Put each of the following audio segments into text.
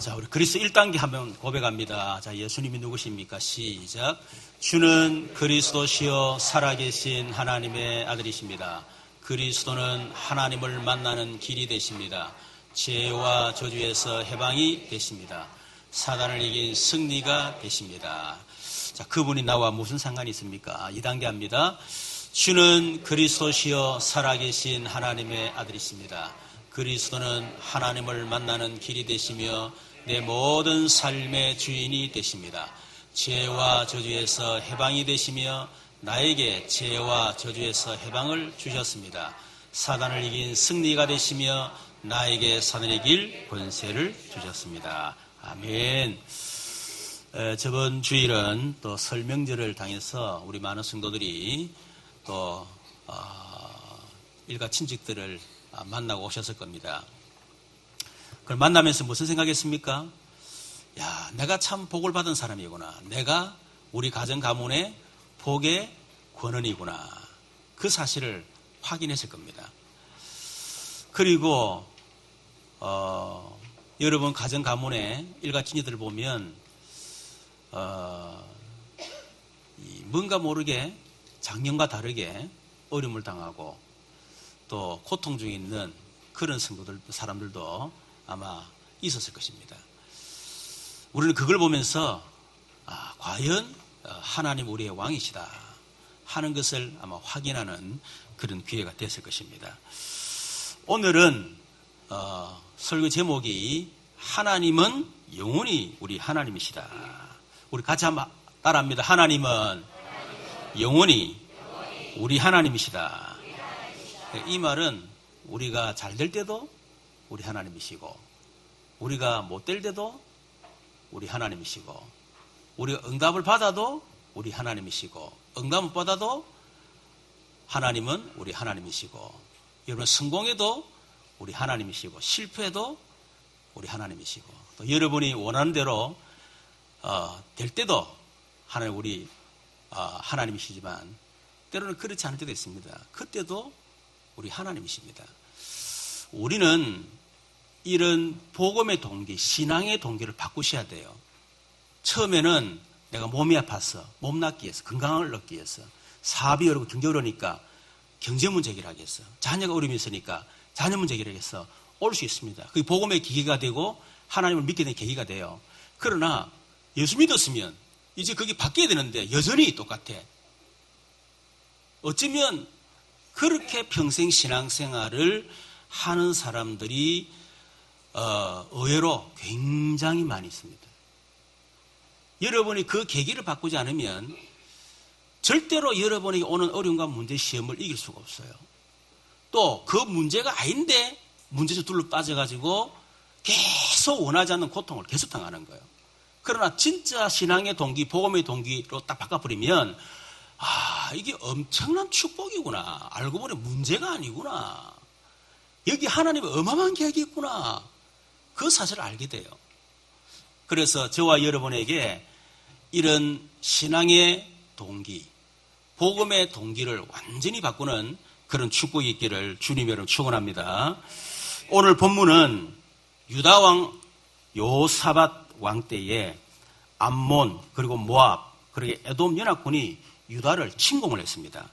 자, 우리 그리스도 1단계 한번 고백합니다. 자, 예수님이 누구십니까? 시작. 주는 그리스도시요 살아계신 하나님의 아들이십니다. 그리스도는 하나님을 만나는 길이 되십니다. 죄와 저주에서 해방이 되십니다. 사단을 이긴 승리가 되십니다. 자, 그분이 나와 무슨 상관이 있습니까? 2단계 합니다. 주는 그리스도시요 살아계신 하나님의 아들이십니다. 그리스도는 하나님을 만나는 길이 되시며 내 모든 삶의 주인이 되십니다. 죄와 저주에서 해방이 되시며 나에게 죄와 저주에서 해방을 주셨습니다. 사단을 이긴 승리가 되시며 나에게 사단을 이길 권세를 주셨습니다. 아멘. 저번 주일은 또 설 명절을 당해서 우리 많은 성도들이 또 일가 친척들을 만나고 오셨을 겁니다. 그걸 만나면서 무슨 생각했습니까? 야, 내가 참 복을 받은 사람이구나. 내가 우리 가정 가문의 복의 권원이구나. 그 사실을 확인했을 겁니다. 그리고 여러분 가정 가문의 일가 친지들을 보면 뭔가 모르게 작년과 다르게 어려움을 당하고 또 고통 중에 있는 그런 사람들도 아마 있었을 것입니다. 우리는 그걸 보면서 과연 하나님 우리의 왕이시다 하는 것을 아마 확인하는 그런 기회가 됐을 것입니다. 오늘은 설교 제목이 하나님은 영원히 우리 하나님이시다. 우리 같이 한번 따라합니다. 하나님은 영원히 우리 하나님이시다. 이 말은 우리가 잘 될 때도 우리 하나님이시고 우리가 못 될 때도 우리 하나님이시고 우리가 응답을 받아도 우리 하나님이시고 응답 못 받아도 하나님은 우리 하나님이시고 여러분 성공해도 우리 하나님이시고 실패해도 우리 하나님이시고 또 여러분이 원하는 대로 될 때도 하나님 우리 하나님이시지만 때로는 그렇지 않을 때도 있습니다. 그때도 우리 하나님이십니다. 우리는 이런 복음의 동기, 신앙의 동기를 바꾸셔야 돼요. 처음에는 내가 몸이 아파서, 몸 낫기 위해서, 건강을 얻기 위해서, 사업이 어렵고 경제 어려우니까 경제 문제 해결하기 위해서, 자녀가 어려움이 있으니까 자녀 문제 해결하기 위해서 올 수 있습니다. 그게 복음의 기기가 되고 하나님을 믿게 된 계기가 돼요. 그러나 예수 믿었으면 이제 그게 바뀌어야 되는데 여전히 똑같아. 어쩌면 그렇게 평생 신앙생활을 하는 사람들이 의외로 굉장히 많이 있습니다. 여러분이 그 계기를 바꾸지 않으면 절대로 여러분에게 오는 어려움과 문제 시험을 이길 수가 없어요. 또 그 문제가 아닌데 문제에 둘러 빠져가지고 계속 원하지 않는 고통을 계속 당하는 거예요. 그러나 진짜 신앙의 동기, 복음의 동기로 딱 바꿔버리면 이게 엄청난 축복이구나. 알고 보니 문제가 아니구나. 여기 하나님의 어마어마한 계획이 있구나. 그 사실을 알게 돼요. 그래서 저와 여러분에게 이런 신앙의 동기, 복음의 동기를 완전히 바꾸는 그런 축복이 있기를 주님 여러분 축원합니다. 오늘 본문은 유다왕 요사밧 왕 때에 암몬 그리고 모압 그리고 에돔 연합군이 유다를 침공을 했습니다.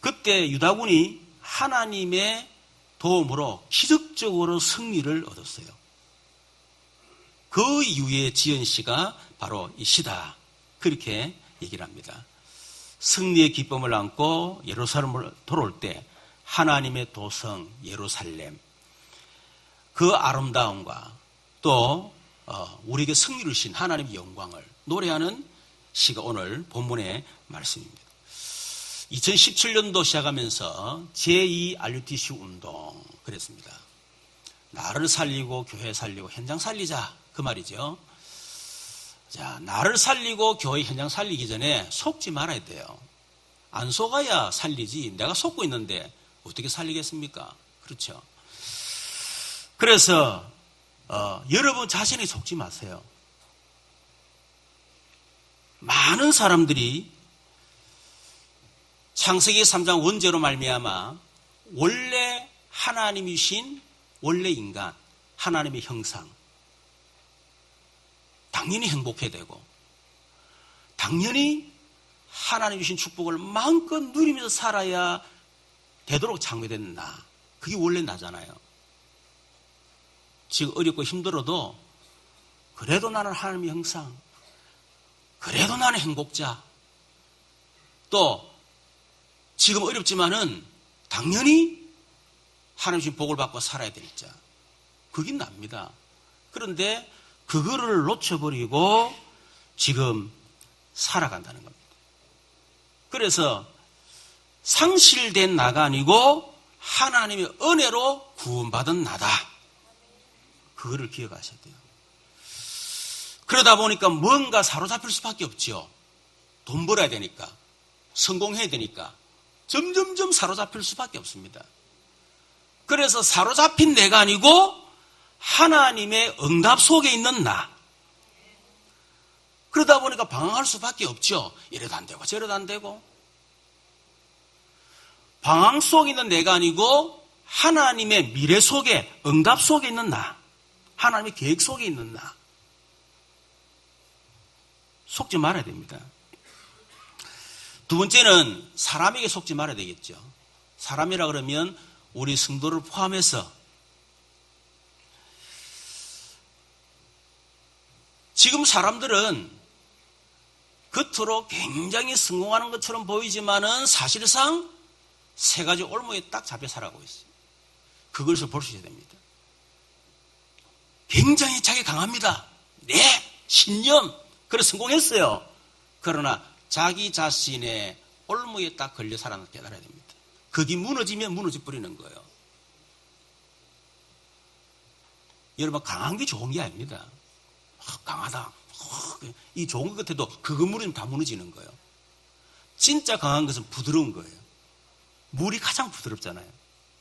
그때 유다군이 하나님의 도움으로 기적적으로 승리를 얻었어요. 그 이후에 지은 시가 바로 이 시다. 그렇게 얘기를 합니다. 승리의 기쁨을 안고 예루살렘을 돌아올 때 하나님의 도성 예루살렘 그 아름다움과 또 우리에게 승리를 주신 하나님의 영광을 노래하는 시가 오늘 본문의 말씀입니다. 2017년도 시작하면서 제2RUTC 운동 그랬습니다. 나를 살리고 교회 살리고 현장 살리자 그 말이죠. 자, 나를 살리고 교회 현장 살리기 전에 속지 말아야 돼요. 안 속아야 살리지 내가 속고 있는데 어떻게 살리겠습니까? 그렇죠. 그래서 여러분 자신이 속지 마세요. 많은 사람들이 창세기 3장 원죄로 말미암아 원래 하나님이신 원래 인간, 하나님의 형상 당연히 행복해야 되고, 당연히 하나님 주신 축복을 마음껏 누리면서 살아야 되도록 창조된 나. 그게 원래 나잖아요. 지금 어렵고 힘들어도 그래도 나는 하나님의 형상, 그래도 나는 행복자, 또 지금 어렵지만은 당연히 하나님 주신 복을 받고 살아야 될 자. 그게 납니다. 그런데 그거를 놓쳐버리고 지금 살아간다는 겁니다. 그래서 상실된 나가 아니고 하나님의 은혜로 구원받은 나다. 그거를 기억하셔야 돼요. 그러다 보니까 뭔가 사로잡힐 수밖에 없죠. 돈 벌어야 되니까, 성공해야 되니까 점점점 사로잡힐 수밖에 없습니다. 그래서 사로잡힌 내가 아니고 하나님의 응답 속에 있는 나. 그러다 보니까 방황할 수밖에 없죠. 이래도 안 되고 저래도 안 되고. 방황 속에 있는 내가 아니고 하나님의 미래 속에, 응답 속에 있는 나. 하나님의 계획 속에 있는 나. 속지 말아야 됩니다. 두 번째는 사람에게 속지 말아야 되겠죠. 사람이라 그러면 우리 성도를 포함해서 지금 사람들은 겉으로 굉장히 성공하는 것처럼 보이지만은 사실상 세 가지 올무에 딱 잡혀 살아가고 있어요. 그것을 볼 수 있어야 됩니다. 굉장히 자기 강합니다. 네, 신념. 그래 성공했어요. 그러나 자기 자신의 올무에 딱 걸려 살아는 깨달아야 됩니다. 그게 무너지면 무너져 버리는 거예요. 여러분, 강한 게 좋은 게 아닙니다. 강하다. 이 좋은 것 같아도 그거 무너지면 다 무너지는 거예요. 진짜 강한 것은 부드러운 거예요. 물이 가장 부드럽잖아요.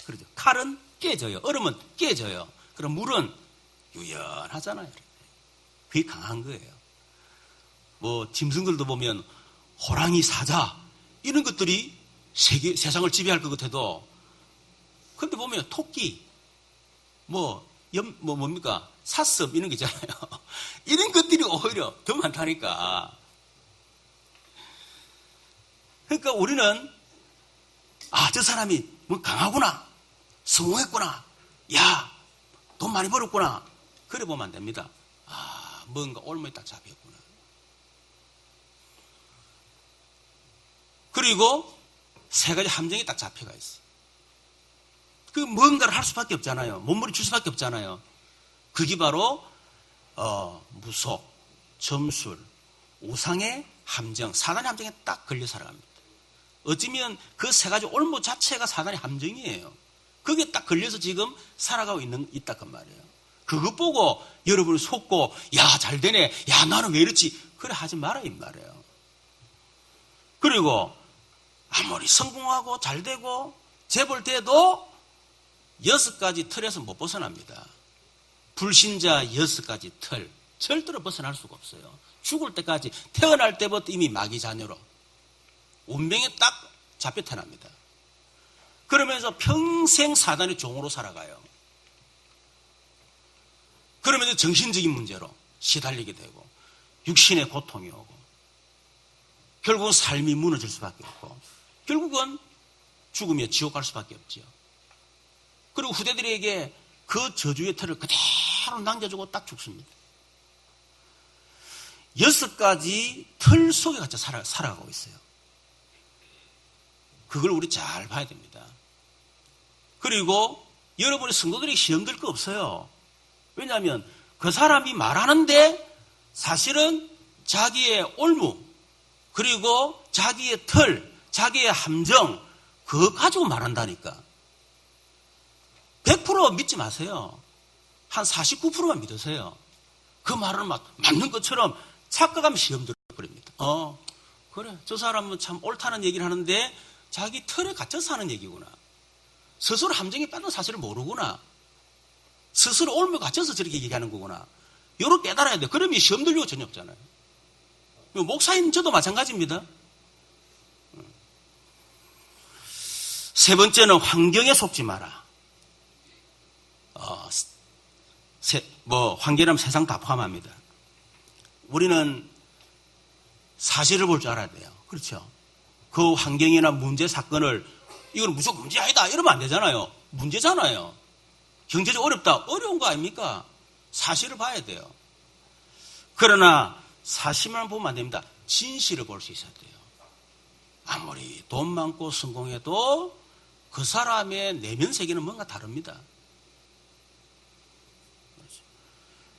그렇죠. 칼은 깨져요. 얼음은 깨져요. 그럼 물은 유연하잖아요. 그게 강한 거예요. 뭐 짐승들도 보면 호랑이, 사자 이런 것들이 세상을 지배할 것 같아도, 근데 보면 토끼, 뭡니까? 사슴 이런 게 있잖아요. 이런 것들이 오히려 더 많다니까. 그러니까 우리는 저 사람이 뭐 강하구나, 성공했구나, 야, 돈 많이 벌었구나, 그래 보면 안 됩니다. 뭔가 올무에 딱 잡혔구나. 그리고 세 가지 함정이 딱 잡혀가 있어. 그 뭔가를 할 수밖에 없잖아요. 몸부림칠 수밖에 없잖아요. 그게 바로 무속, 점술, 우상의 함정, 사단의 함정에 딱 걸려 살아갑니다. 어쩌면 그 세 가지 올무 자체가 사단의 함정이에요. 그게 딱 걸려서 지금 살아가고 있다란 말이에요. 그것 보고 여러분이 속고, 야, 잘 되네, 야, 나는 왜 이렇지, 그래 하지 마라 이 말이에요. 그리고 아무리 성공하고 잘 되고 재벌 돼도 6가지 틀에서 못 벗어납니다. 불신자 6가지 틀, 절대로 벗어날 수가 없어요. 죽을 때까지, 태어날 때부터 이미 마귀 자녀로 운명에 딱 잡혀 태어납니다. 그러면서 평생 사단의 종으로 살아가요. 그러면서 정신적인 문제로 시달리게 되고 육신의 고통이 오고 결국은 삶이 무너질 수밖에 없고 결국은 죽으며 지옥 갈 수밖에 없지요. 그리고 후대들에게 그 저주의 틀을 그대로 남겨주고 딱 죽습니다. 6가지 틀 속에 갇혀 살아가고 있어요. 그걸 우리 잘 봐야 됩니다. 그리고 여러분의 성도들이 시험 들 거 없어요. 왜냐하면 그 사람이 말하는데 사실은 자기의 올무, 그리고 자기의 틀, 자기의 함정, 그거 가지고 말한다니까. 100% 믿지 마세요. 한 49%만 믿으세요. 그 말은 막 맞는 것처럼 착각하면 시험 들어버립니다. 그래, 저 사람은 참 옳다는 얘기를 하는데 자기 틀에 갇혀서 하는 얘기구나. 스스로 함정에 빠진 사실을 모르구나. 스스로 올무에 갇혀서 저렇게 얘기하는 거구나. 요렇게 깨달아야 돼. 그러면 시험 들 이유가 전혀 없잖아요. 목사님 저도 마찬가지입니다. 세 번째는 환경에 속지 마라. 환경이라면 세상 다 포함합니다. 우리는 사실을 볼 줄 알아야 돼요. 그렇죠? 그 환경이나 문제, 사건을 이건 무조건 문제 아니다 이러면 안 되잖아요. 문제잖아요. 경제적 어렵다. 어려운 거 아닙니까? 사실을 봐야 돼요. 그러나 사실만 보면 안 됩니다. 진실을 볼 수 있어야 돼요. 아무리 돈 많고 성공해도 그 사람의 내면 세계는 뭔가 다릅니다.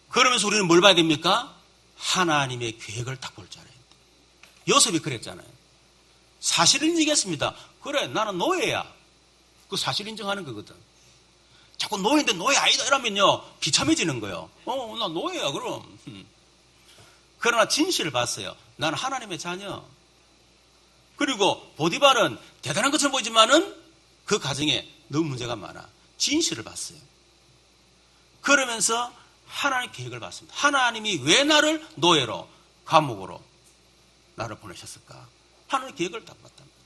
그러면서 우리는 뭘 봐야 됩니까? 하나님의 계획을 딱 볼 줄 알아야 돼요. 요셉이 그랬잖아요. 사실을 인정했습니다. 그래, 나는 노예야. 그 사실 인정하는 거거든. 자꾸 노예인데 노예 아니다 이러면요 비참해지는 거예요. 나 노예야 그럼. 그러나 진실을 봤어요. 나는 하나님의 자녀. 그리고 보디발은 대단한 것처럼 보이지만은 그 가정에 너무 문제가 많아. 진실을 봤어요. 그러면서 하나님의 계획을 봤습니다. 하나님이 왜 나를 노예로 감옥으로 나를 보내셨을까? 하나님의 계획을 딱 봤답니다.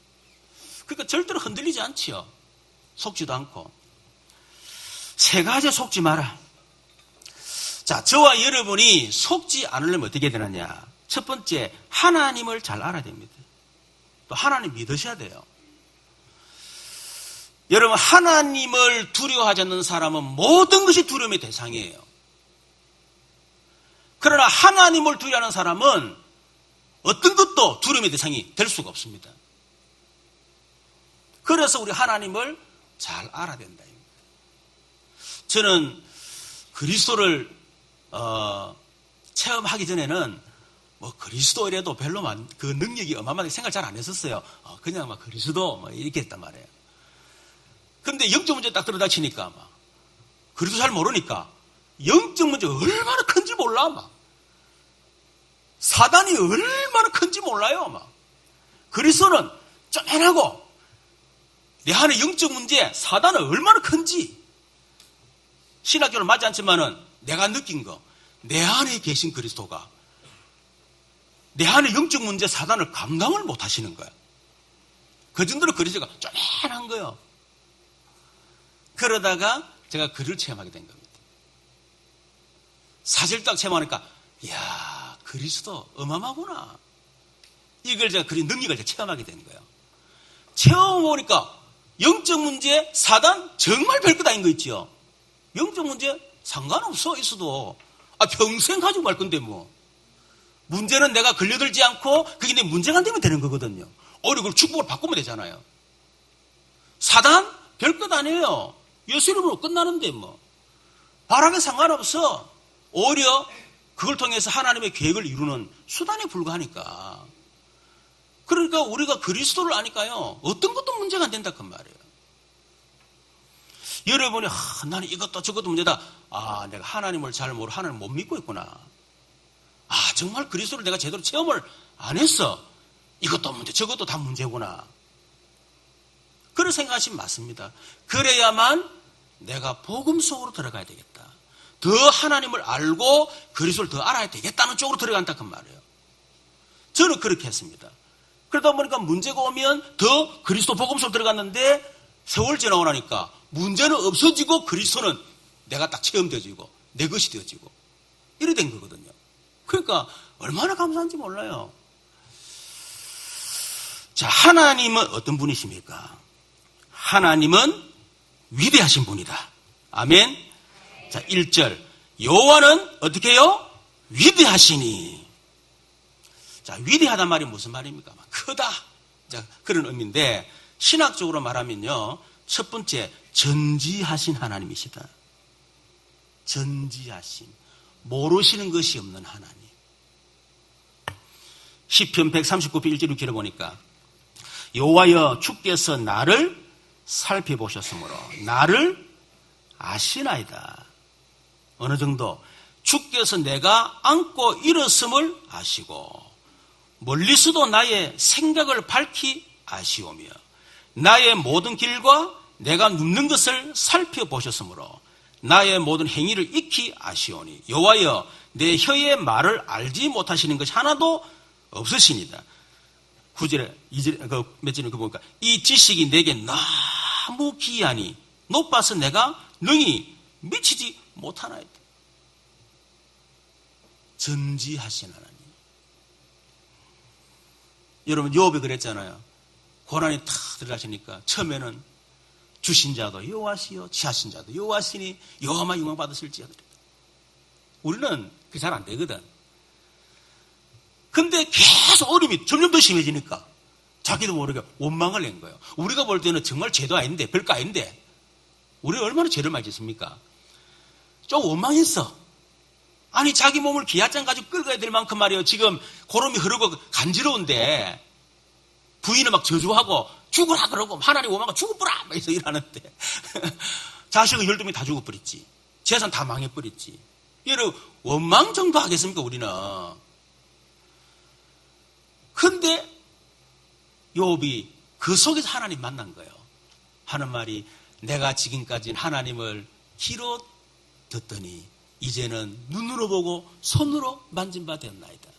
그러니까 절대로 흔들리지 않지요. 속지도 않고. 세 가지 속지 마라. 자, 저와 여러분이 속지 않으려면 어떻게 되느냐? 첫 번째, 하나님을 잘 알아야 됩니다. 또 하나님 믿으셔야 돼요. 여러분, 하나님을 두려워하지 않는 사람은 모든 것이 두려움의 대상이에요. 그러나 하나님을 두려워하는 사람은 어떤 것도 두려움의 대상이 될 수가 없습니다. 그래서 우리 하나님을 잘 알아야 된다. 저는 그리스도를 체험하기 전에는 뭐 그리스도이라도 별로 그 능력이 어마어마하게 생각 잘 안 했었어요. 그냥 막 그리스도 뭐 이렇게 했단 말이에요. 근데 영적 문제 딱 들어닥치니까 막 그리스도 잘 모르니까 영적 문제 얼마나 큰지 몰라 막 사단이 얼마나 큰지 몰라요 막 그리스도는 쪼맨하고 내 안에 영적 문제 사단은 얼마나 큰지 신학교는 맞지 않지만은 내가 느낀 거 내 안에 계신 그리스도가 내 안에 영적 문제 사단을 감당을 못 하시는 거야. 그 정도로 그리스도가 쪼맨한 거예요. 그러다가 제가 그를 체험하게 된 겁니다. 사실 딱 체험하니까 이야 그리스도 어마어마하구나. 이걸 제가 그린 능력을 제가 체험하게 된 거예요. 체험 오니까 영적 문제 사단 정말 별것 아닌 거 있죠. 영적 문제 상관없어 있어도 평생 가지고 말 건데 뭐 문제는 내가 걸려들지 않고 그게 내 문제가 안 되면 되는 거거든요. 오히려 그걸 축복을 바꾸면 되잖아요. 사단 별것 아니에요. 예수 이름으로 끝나는데 뭐 바람에 상관없어. 오히려 그걸 통해서 하나님의 계획을 이루는 수단에 불과하니까. 그러니까 우리가 그리스도를 아니까요 어떤 것도 문제가 안 된다 그 말이에요. 여러분이 나는 이것도 저것도 문제다. 내가 하나님을 잘 모르고 하나님을 못 믿고 있구나. 정말 그리스도를 내가 제대로 체험을 안 했어. 이것도 문제 저것도 다 문제구나. 그런 생각하시면 맞습니다. 그래야만 내가 복음 속으로 들어가야 되겠다. 더 하나님을 알고 그리스도를 더 알아야 되겠다는 쪽으로 들어간다 그 말이에요. 저는 그렇게 했습니다. 그러다 보니까 문제가 오면 더 그리스도 복음 속으로 들어갔는데 세월 지나고 나니까 문제는 없어지고 그리스도는 내가 딱 체험되어지고 내 것이 되어지고 이래 된 거거든요. 그러니까 얼마나 감사한지 몰라요. 자, 하나님은 어떤 분이십니까? 하나님은 위대하신 분이다. 아멘. 자, 1절 여호와는 어떻게 해요? 위대하시니. 자, 위대하단 말이 무슨 말입니까? 크다. 자, 그런 의미인데 신학적으로 말하면요. 첫 번째, 전지하신 하나님이시다. 전지하신. 모르시는 것이 없는 하나님. 시편 139편 1절 6절을 보니까 여호와여 주께서 나를 살펴보셨으므로 나를 아시나이다. 어느 정도? 주께서 내가 안고 일었음을 아시고 멀리서도 나의 생각을 밝히 아시오며 나의 모든 길과 내가 눕는 것을 살펴보셨으므로 나의 모든 행위를 익히 아시오니 여호와여 내 혀의 말을 알지 못하시는 것이 하나도 없으시니다. 9절에 2절 몇 절에 보니까 이 지식이 내게 너무 기이하니 높아서 내가 능히 미치지 못하나이다. 전지하신 하나님. 여러분 욥이 그랬잖아요. 고난이 탁 들어가시니까 처음에는 주신 자도 여호와시요 취하신 자도 여호와시니 여호와만 영광 받으실지어다. 우리는 그게 잘 안 되거든. 근데 계속 어려움이 점점 더 심해지니까 자기도 모르게 원망을 낸 거예요. 우리가 볼 때는 정말 죄도 아닌데 별거 아닌데 우리가 얼마나 죄를 많이 짓습니까? 좀 원망했어. 아니 자기 몸을 기아장 가지고 끌어야 될 만큼 말이에요. 지금 고름이 흐르고 간지러운데 부인은 막 저주하고 죽으라 그러고 하나님 원망하고 죽어버라 막 해서 일하는데 자식은 12명이 다 죽어버렸지. 재산 다 망해버렸지. 이런 원망 정도 하겠습니까 우리는. 근데 욥이 그 속에서 하나님 만난 거예요. 하는 말이 내가 지금까지 하나님을 귀로 듣더니 이제는 눈으로 보고 손으로 만진 바 되었나이다.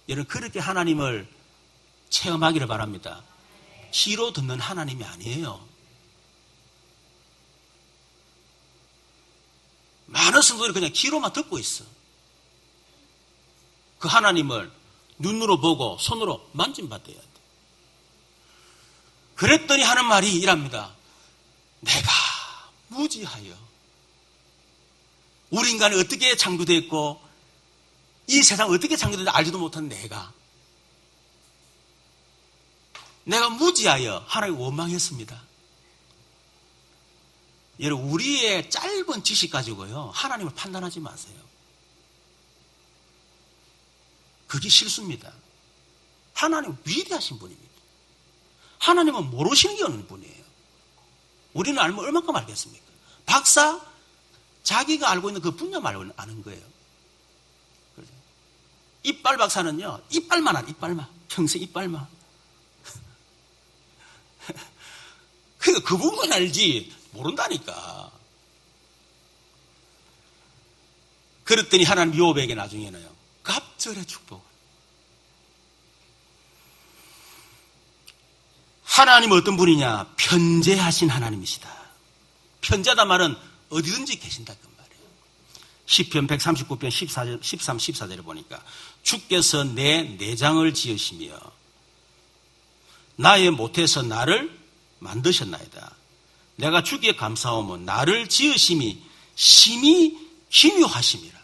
여러분 그렇게 하나님을 체험하기를 바랍니다. 귀로 듣는 하나님이 아니에요. 많은 성도들이 그냥 귀로만 듣고 있어. 그 하나님을 눈으로 보고 손으로 만진 바 되어야 돼. 그랬더니 하는 말이 이랍니다. 내가 무지하여 우리 인간이 어떻게 창조되었고 이 세상이 어떻게 창조되는지 알지도 못한 내가 무지하여 하나님을 원망했습니다. 여러분 우리의 짧은 지식 가지고요 하나님을 판단하지 마세요. 그게 실수입니다. 하나님은 위대하신 분입니다. 하나님은 모르시는 게 없는 분이에요. 우리는 알면 얼마큼 알겠습니까? 박사 자기가 알고 있는 그 분야만 아는 거예요. 이빨 박사는요 이빨만 알아. 이빨만 평생 이빨만. 그러니까 그 부분만 알지 모른다니까. 그랬더니 하나님 욥에게 나중에는요 갑절의 축복. 하나님은 어떤 분이냐? 편재하신 하나님이시다. 편재하다 말은 어디든지 계신다 그 말이에요. 시편 139편 13, 14절에 보니까 주께서 내 내장을 지으시며 나의 못에서 나를 만드셨나이다. 내가 주께 감사하며 나를 지으심이 심히 기묘하심이라.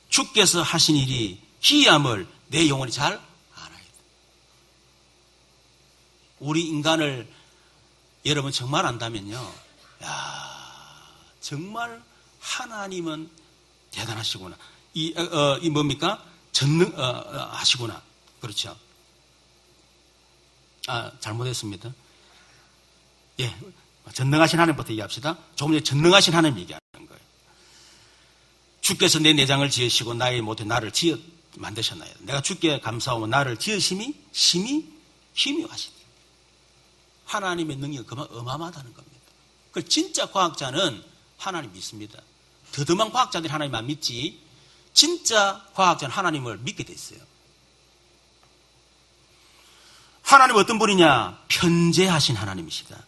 주께서 하신 일이 기이함을 내 영혼이 잘 알아야 돼. 우리 인간을 여러분 정말 안다면요, 정말 하나님은 대단하시구나. 이 뭡니까? 전능하시구나. 그렇죠. 잘못했습니다. 예, 전능하신 하나님부터 얘기합시다. 조금 전에 전능하신 하나님 얘기하는 거예요. 주께서 내 내장을 지으시고 나의 못에 나를 지어 만드셨나요? 내가 주께 감사하고 나를 지으심이 심히 기묘하시다. 하나님의 능력이 그만 어마어마하다는 겁니다. 그 진짜 과학자는 하나님 믿습니다. 더듬한 과학자들이 하나님만 믿지 진짜 과학자는 하나님을 믿게 돼 있어요. 하나님은 어떤 분이냐? 편재하신 하나님이시다.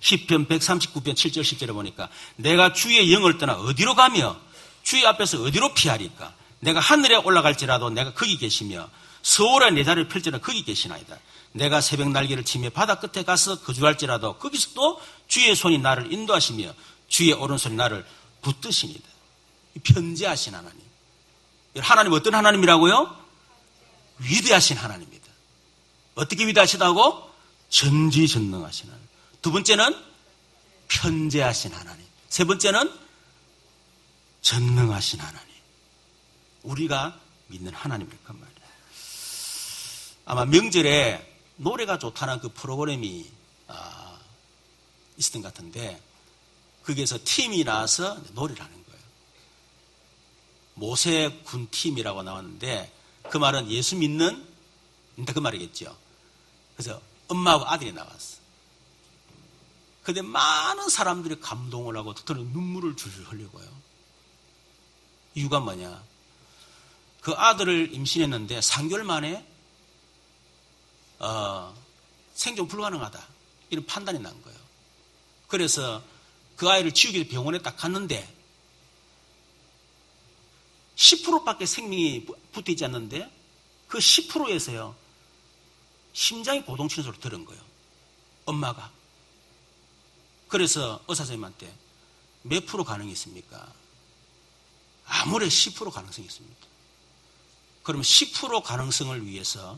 시편 139편 7절 10절에 보니까 내가 주의 영을 떠나 어디로 가며 주의 앞에서 어디로 피하리까? 내가 하늘에 올라갈지라도 내가 거기 계시며 서울에 내 자리를 펼지라도 거기 계시나이다. 내가 새벽 날개를 치며 바다 끝에 가서 거주할지라도 거기서도 주의 손이 나를 인도하시며 주의 오른손이 나를 붙드시니이다. 편재하신 하나님. 하나님은 어떤 하나님이라고요? 위대하신 하나님입니다. 어떻게 위대하시다고? 전지전능하신 하나님. 두 번째는 편재하신 하나님. 세 번째는 전능하신 하나님. 우리가 믿는 하나님일 것 말이에요. 아마 명절에 노래가 좋다는 그 프로그램이 있었던 것 같은데 거기에서 팀이 나와서 노래를 하는 거예요. 모세군 팀이라고 나왔는데 그 말은 예수 믿는 그 말이겠죠. 그래서 엄마하고 아들이 나왔어. 근데 많은 사람들이 감동을 하고 저는 눈물을 줄줄 흘리고요. 이유가 뭐냐? 그 아들을 임신했는데 3개월 만에 생존 불가능하다 이런 판단이 난 거예요. 그래서 그 아이를 치우기 위해서 병원에 딱 갔는데 10%밖에 생명이 붙어 있지 않는데 그 10%에서요 심장이 고동치는 소리를 들은 거예요. 엄마가. 그래서 의사 선생님한테 몇 프로 가능이 있습니까? 아무래도 10% 가능성이 있습니다. 그러면 10% 가능성을 위해서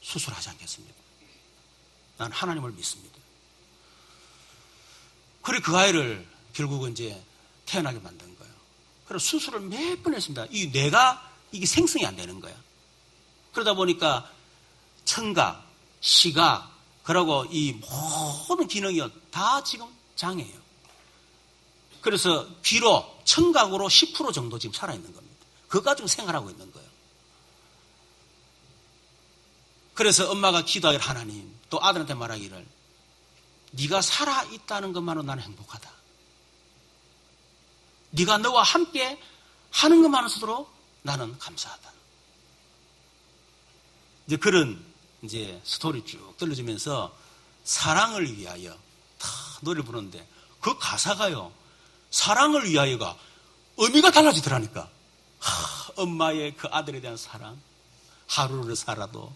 수술하지 않겠습니다. 난 하나님을 믿습니다. 그래 그 아이를 결국은 이제 태어나게 만든 거예요. 그래서 수술을 몇 번 했습니다. 이 뇌가 이게 생성이 안 되는 거야. 그러다 보니까 청각, 시각, 그리고 이 모든 기능이 다 지금 장애예요. 그래서 귀로, 청각으로 10% 정도 지금 살아있는 겁니다. 그거 가지고 생활하고 있는 거예요. 그래서 엄마가 기도하기를 하나님, 또 아들한테 말하기를 네가 살아있다는 것만으로 나는 행복하다. 네가 너와 함께 하는 것만으로도 나는 감사하다. 이제 그런 이제 스토리 쭉 들려주면서 사랑을 위하여 다 노래를 부르는데 그 가사가요. 사랑을 위하여가 의미가 달라지더라니까. 엄마의 그 아들에 대한 사랑. 하루를 살아도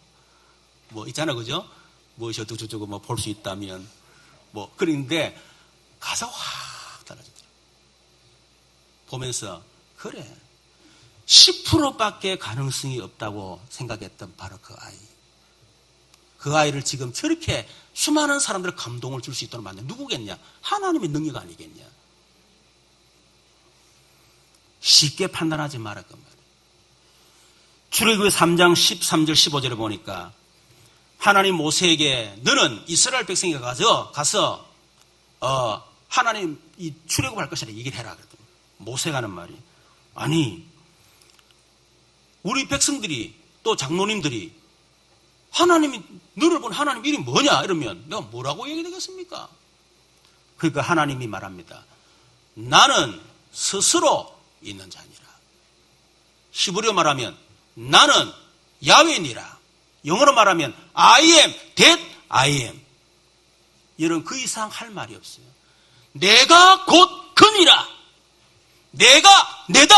뭐 있잖아, 그죠? 무엇이 어쩌고저쩌고 뭐 볼 수 있다면 뭐 그런데 가사가 확 달라지더라. 보면서 그래 10%밖에 가능성이 없다고 생각했던 바로 그 아이. 그 아이를 지금 저렇게 수많은 사람들의 감동을 줄 수 있도록 만든 누구겠냐? 하나님의 능력 아니겠냐? 쉽게 판단하지 마라 그 말이에요. 출애굽기 3장 13절 15절에 보니까 하나님 모세에게 너는 이스라엘 백성에게 가서 하나님 이 출애굽할 것이라 얘기를 해라 그랬더니 모세가 하는 말이 아니 우리 백성들이 또 장로님들이 하나님이 너를 본 하나님 이름이 뭐냐 이러면 내가 뭐라고 얘기되겠습니까? 그러니까 하나님이 말합니다. 나는 스스로 있는 자니라. 히브리어 말하면 나는 야훼니라. 영어로 말하면 I am that I am. 여러분 그 이상 할 말이 없어요. 내가 곧 그니라. 내가 내다.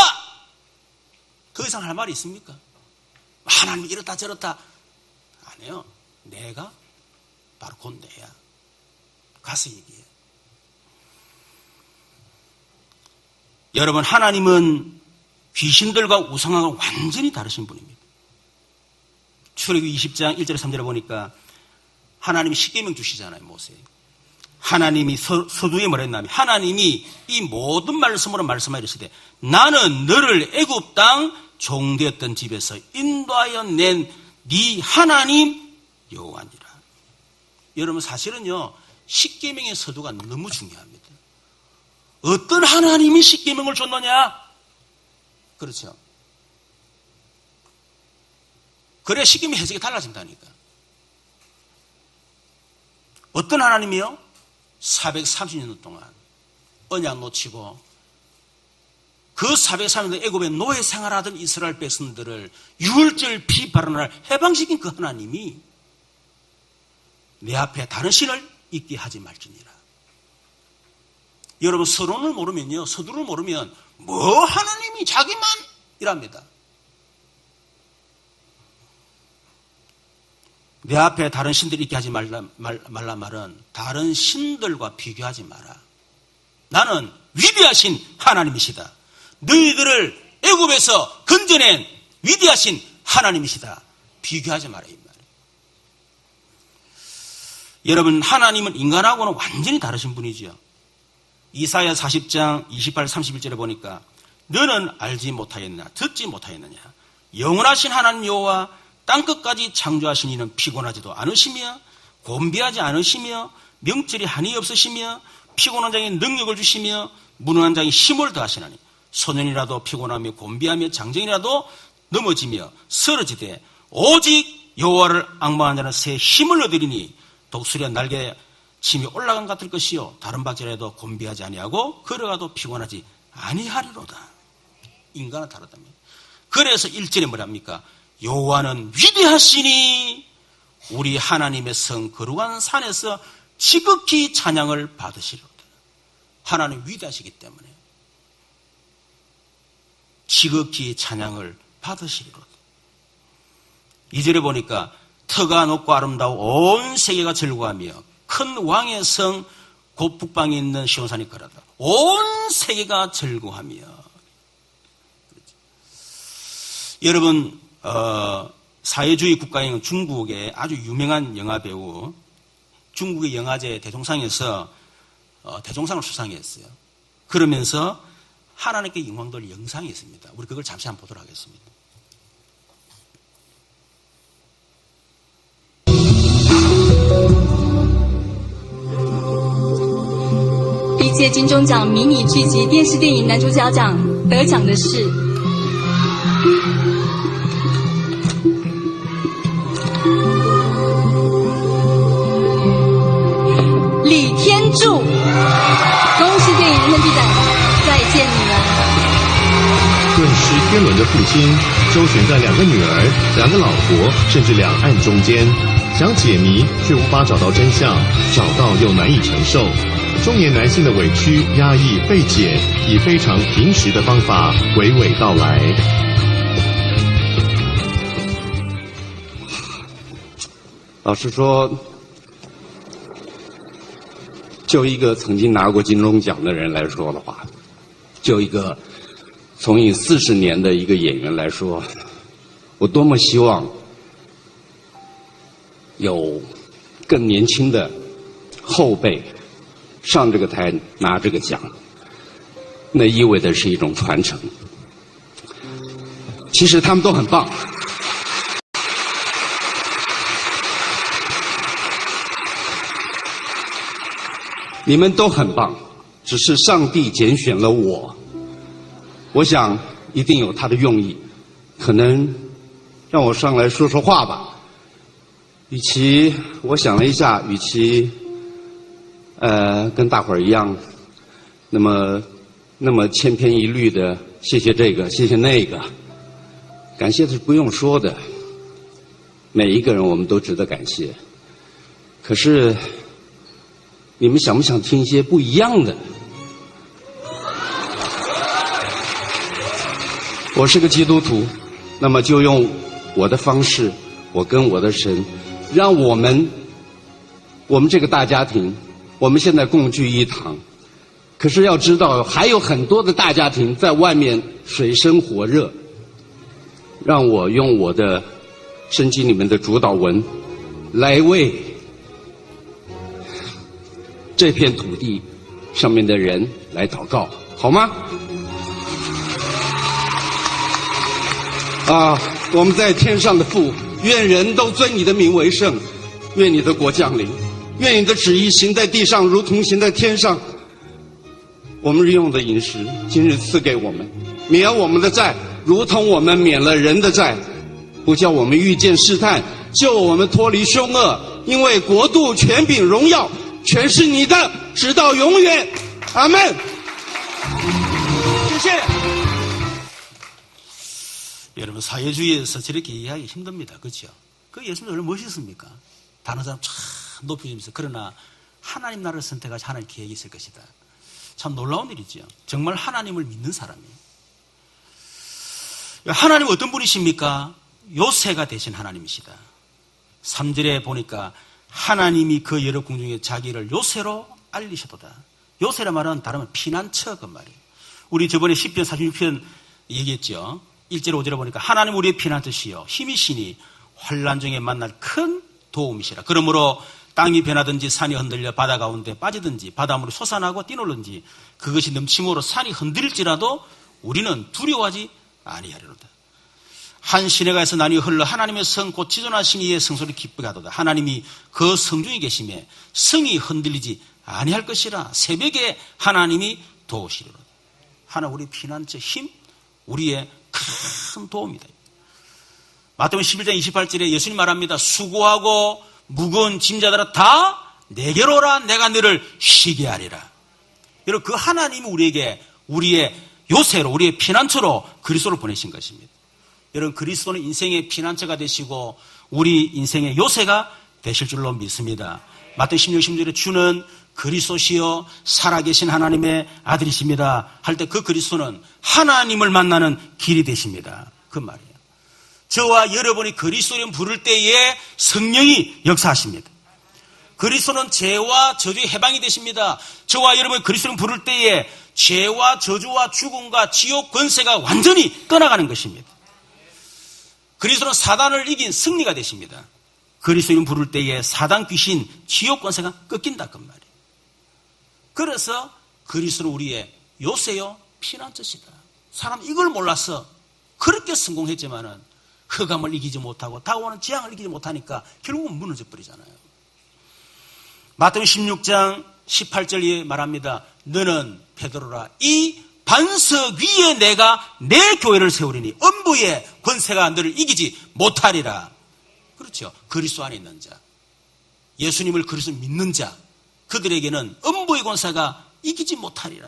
그 이상 할 말이 있습니까? 하나님이 이렇다 저렇다 안 해요. 내가 바로 곧 내야. 가서 얘기해. 여러분 하나님은 귀신들과 우상하고 완전히 다르신 분입니다. 출애굽기 20장 1절에 3절에 보니까 하나님이 십계명 주시잖아요. 모세. 하나님이 서두에 뭐라 했냐면 하나님이 이 모든 말씀으로 말씀하여 이르시되 나는 너를 애굽 땅 종되었던 집에서 인도하여 낸 네 하나님 여호와니라. 여러분 사실은요 십계명의 서두가 너무 중요합니다. 어떤 하나님이 십계명을 줬느냐? 그렇죠. 그래 십계명 해석이 달라진다니까. 어떤 하나님이요? 430년 동안 언약 놓치고 그 430년 애굽에 노예 생활하던 이스라엘 백성들을 유월절 피 바르는 날 해방시킨 그 하나님이 내 앞에 다른 신을 있게 하지 말지니라. 여러분 서론을 모르면요, 서두를 모르면 뭐 하나님이 자기만 이랍니다. 내 앞에 다른 신들 있게 하지 말라 말은 다른 신들과 비교하지 마라. 나는 위대하신 하나님이시다. 너희들을 애굽에서 건져낸 위대하신 하나님이시다. 비교하지 마라 이 말이에요. 여러분 하나님은 인간하고는 완전히 다르신 분이죠. 이사야 40장 28, 31절에 보니까 너는 알지 못하였느냐 듣지 못하였느냐 영원하신 하나님 여호와 땅끝까지 창조하신 이는 피곤하지도 않으시며 곤비하지 않으시며 명철이 한이 없으시며 피곤한 자에게 능력을 주시며 무능한 자에게 힘을 더하시나니 소년이라도 피곤하며 곤비하며 장정이라도 넘어지며 쓰러지되 오직 여호와를 앙망한 자는 새 힘을 얻으리니 독수리가 날개 침이 올라간 같을 것이요 다른 박질라도 곤비하지 아니하고 걸어가도 피곤하지 아니하리로다. 인간은 다르다며. 그래서 1절에 뭐랍니까? 여호와는 위대하시니 우리 하나님의 성 거룩한 산에서 지극히 찬양을 받으시리로다. 하나님 위대하시기 때문에 지극히 찬양을 받으시리로다. 2절에 보니까 터가 높고 아름다워 온 세계가 즐거워하며 큰 왕의 성 곧 북방에 있는 시온산이 거라다. 온 세계가 즐거워하며. 여러분 사회주의 국가인 중국의 아주 유명한 영화배우, 중국의 영화제 대종상에서 대종상을 수상했어요. 그러면서 하나님께 영광 돌 영상이 있습니다. 우리 그걸 잠시 한번 보도록 하겠습니다. 历届金钟奖迷你剧集电视电影男主角奖得奖的是李天柱。恭喜电影人生剧展再见女儿。顿失天伦的父亲，周旋在2个女儿、2个老婆，甚至两岸中间，想解谜却无法找到真相，找到又难以承受。中年男性的委屈、压抑、费解，以非常平实的方法娓娓道来。老实说，就一个曾经拿过金钟奖的人来说的话，就一个从影40年的一个演员来说，我多么希望有更年轻的后辈上这个台拿这个奖，那意味着是一种传承。其实他们都很棒，你们都很棒，只是上帝拣选了我。我想一定有他的用意，可能让我上来说说话吧。与其我想了一下，与其跟大伙儿一样，那么千篇一律的谢谢这个谢谢那个，感谢是不用说的，每一个人我们都值得感谢。可是你们想不想听一些不一样的？我是个基督徒，那么就用我的方式，我跟我的神，让我们这个大家庭，我们现在共聚一堂。可是要知道，还有很多的大家庭在外面水深火热。让我用我的圣经里面的主祷文，来为这片土地上面的人来祷告，好吗？我们在天上的父，愿人都尊你的名为圣，愿你的国降临，愿你的旨意行在地上，如同行在天上。我们日用的饮食，今日赐给我们，免我们的债，如同我们免了人的债，不叫我们遇见试探，救我们脱离凶恶。因为国度、权柄、荣耀，全是你的，直到永远。阿们。谢谢。 여러분 사회주의에서 저렇게 이해하기 힘듭니다. 그렇죠? 그 예수님 얼마나 멋있습니까? 다른 사람 참 높여주면서 그러나 하나님 나라를 선택하시 하나님 계획이 있을 것이다. 참 놀라운 일이죠. 정말 하나님을 믿는 사람이에요. 하나님 어떤 분이십니까? 요새가 되신 하나님이시다. 3절에 보니까 하나님이 그 여러 궁중에 자기를 요새로 알리셔도다. 요새란 말은 다르면 피난처 그 말이에요. 우리 저번에 10편 46편 얘기했죠. 1절 5절에 보니까 하나님 우리의 피난처시여 힘이시니 환난 중에 만날 큰 도움이시라. 그러므로 땅이 변하든지 산이 흔들려 바다 가운데 빠지든지 바닷물이 솟아나고 뛰놀든지 그것이 넘침으로 산이 흔들릴지라도 우리는 두려워하지 아니하리로다. 한 시내가에서 나뉘어 흘러 하나님의 성 곧 지존하신 이의 성소를 기쁘게 하도다. 하나님이 그 성중에 계심에 성이 흔들리지 아니할 것이라. 새벽에 하나님이 도우시리로다. 하나님 우리 피난처 힘, 우리의 큰 도움이다. 마태복음 11장 28절에 예수님 말합니다. 수고하고 무거운 짐자들아 다 내게로 오라. 내가 너를 쉬게 하리라. 여러분 그 하나님이 우리에게 우리의 요새로 우리의 피난처로 그리스도를 보내신 것입니다. 여러분 그리스도는 인생의 피난처가 되시고 우리 인생의 요새가 되실 줄로 믿습니다. 마태복음 16, 16절에 주는 그리스도시여 살아계신 하나님의 아들이십니다 할 때 그 그리스도는 하나님을 만나는 길이 되십니다. 그 말이에요. 저와 여러분이 그리스도를 부를 때에 성령이 역사하십니다. 그리스도는 죄와 저주의 해방이 되십니다. 저와 여러분이 그리스도를 부를 때에 죄와 저주와 죽음과 지옥 권세가 완전히 떠나가는 것입니다. 그리스도는 사단을 이긴 승리가 되십니다. 그리스도를 부를 때에 사단 귀신 지옥 권세가 꺾인다 그 말이에요. 그래서 그리스도는 우리의 요새요 피난처시다. 사람 이걸 몰라서 그렇게 성공했지만은 흑암을 이기지 못하고 다가오는 재앙을 이기지 못하니까 결국은 무너져 버리잖아요. 마태복음 16장 18절에 말합니다. 너는 베드로라 이 반석 위에 내가 내 교회를 세우리니 음부의 권세가 너를 이기지 못하리라. 그렇죠. 그리스도 안에 있는 자, 예수님을 그리스도 믿는 자, 그들에게는 음부의 권세가 이기지 못하리라.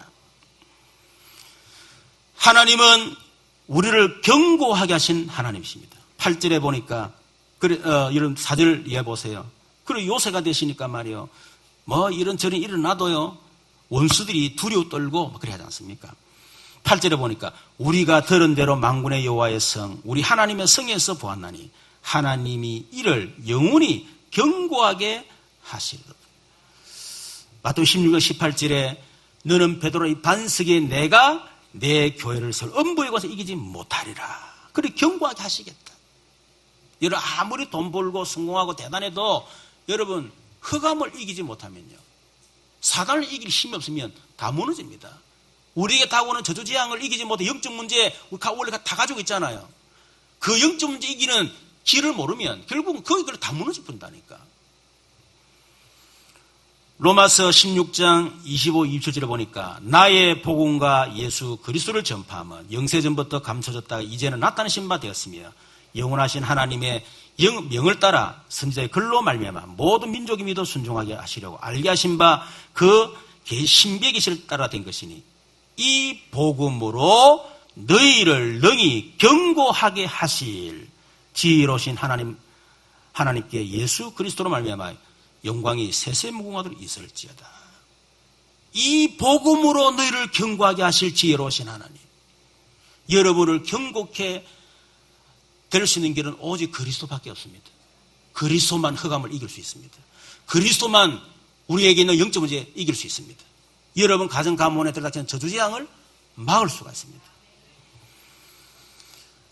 하나님은 우리를 견고하게 하신 하나님이십니다. 8절에 보니까 이런 4절 이해 보세요. 그리고 요새가 되시니까 말이요. 뭐 이런저런 일어나도요. 원수들이 두려워 떨고 그래 하지 않습니까? 8절에 보니까 우리가 들은 대로 만군의 여호와의 성 우리 하나님의 성에서 보았나니 하나님이 이를 영원히 견고하게 하시리로다. 마태복음 16장 18절에 너는 베드로 이 반석에 내가 내 교회를 세울 음부의 권세 이기지 못하리라. 그리 견고하게 하시겠다. 여러분 아무리 돈 벌고 성공하고 대단해도 여러분 흑암을 이기지 못하면요. 사단을 이길 힘이 없으면 다 무너집니다. 우리에게 다가오는 저주재앙을 이기지 못해 영적 문제 원래 다 가지고 있잖아요. 그 영적 문제 이기는 길을 모르면 결국은 거기를 다 무너져 버린다니까. 로마서 16장 25, 27절에 보니까 나의 복음과 예수 그리스도를 전파하면 영세전부터 감춰졌다가 이제는 나타내신 바 되었으며 영원하신 하나님의 명을 따라 선지자의 글로 말미암아 모든 민족이 믿어 순종하게 하시려고 알게 하신 바 그 신비의 계시를 따라 된 것이니 이 복음으로 너희를 능히 견고하게 하실 지혜로우신 하나님께 예수 그리스도로 말미암아 영광이 세세무궁하도록 있을지어다. 이 복음으로 너희를 견고하게 하실 지혜로우신 하나님. 여러분을 견고케 될 수 있는 길은 오직 그리스도밖에 없습니다. 그리스도만 흑암을 이길 수 있습니다. 그리스도만 우리에게 있는 영적 문제에 이길 수 있습니다. 여러분 가정 가문에 들어닥치는 저주재앙을 막을 수가 있습니다.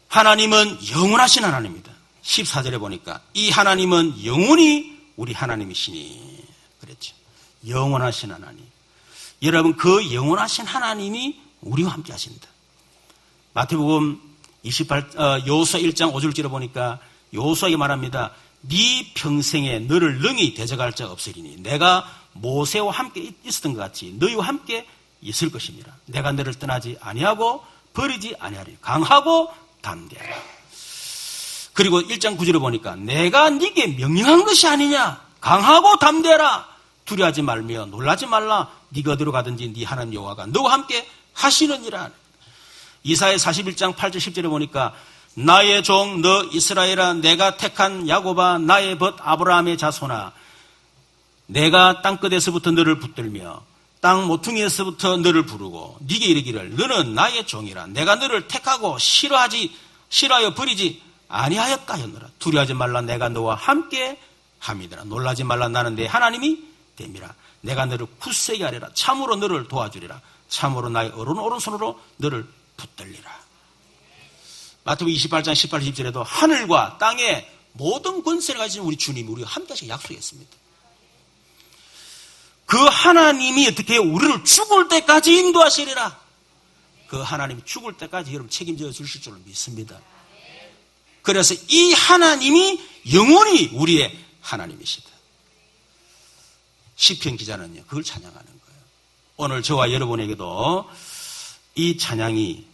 하나님은 영원하신 하나님입니다. 14절에 보니까 이 하나님은 영원히 우리 하나님이시니 그랬죠. 영원하신 하나님. 여러분 그 영원하신 하나님이 우리와 함께 하신다. 마태복음 28 여호수아 1장 5절에 보니까 여호수아에게 말합니다. 네 평생에 너를 능히 대적할 자 없으리니 내가 모세와 함께 있었던 것 같이 너희와 함께 있을 것입니다. 내가 너를 떠나지 아니하고 버리지 아니하리니 강하고 담대하라. 그리고 1장 9절에 보니까 내가 네게 명령한 것이 아니냐. 강하고 담대하라. 두려워하지 말며 놀라지 말라. 네가 어디로 가든지 네 하나님 여호와가 너와 함께 하시느니라. 이사야 41장 8절 10절에 보니까 나의 종 너 이스라엘아 내가 택한 야곱아 나의 벗 아브라함의 자손아 내가 땅끝에서부터 너를 붙들며 땅 모퉁이에서부터 너를 부르고 네게 이르기를 너는 나의 종이라 내가 너를 택하고 싫어하여 버리지 아니하였다 하였노라. 두려워하지 말라 내가 너와 함께 함이더라. 놀라지 말라 나는 내 하나님이 됨이라. 내가 너를 굳세게 하리라. 참으로 너를 도와주리라. 참으로 나의 오른손으로 너를 붙들리라. 마태복음 28장 18, 20절에도 하늘과 땅의 모든 권세를 가진 우리 주님이 우리가 함께 하시고 약속했습니다. 그 하나님이 어떻게 우리를 죽을 때까지 인도하시리라. 그 하나님이 죽을 때까지 여러분 책임져 주실 줄로 믿습니다. 그래서 이 하나님이 영원히 우리의 하나님이시다. 시편 기자는요 그걸 찬양하는 거예요. 오늘 저와 여러분에게도 이 찬양이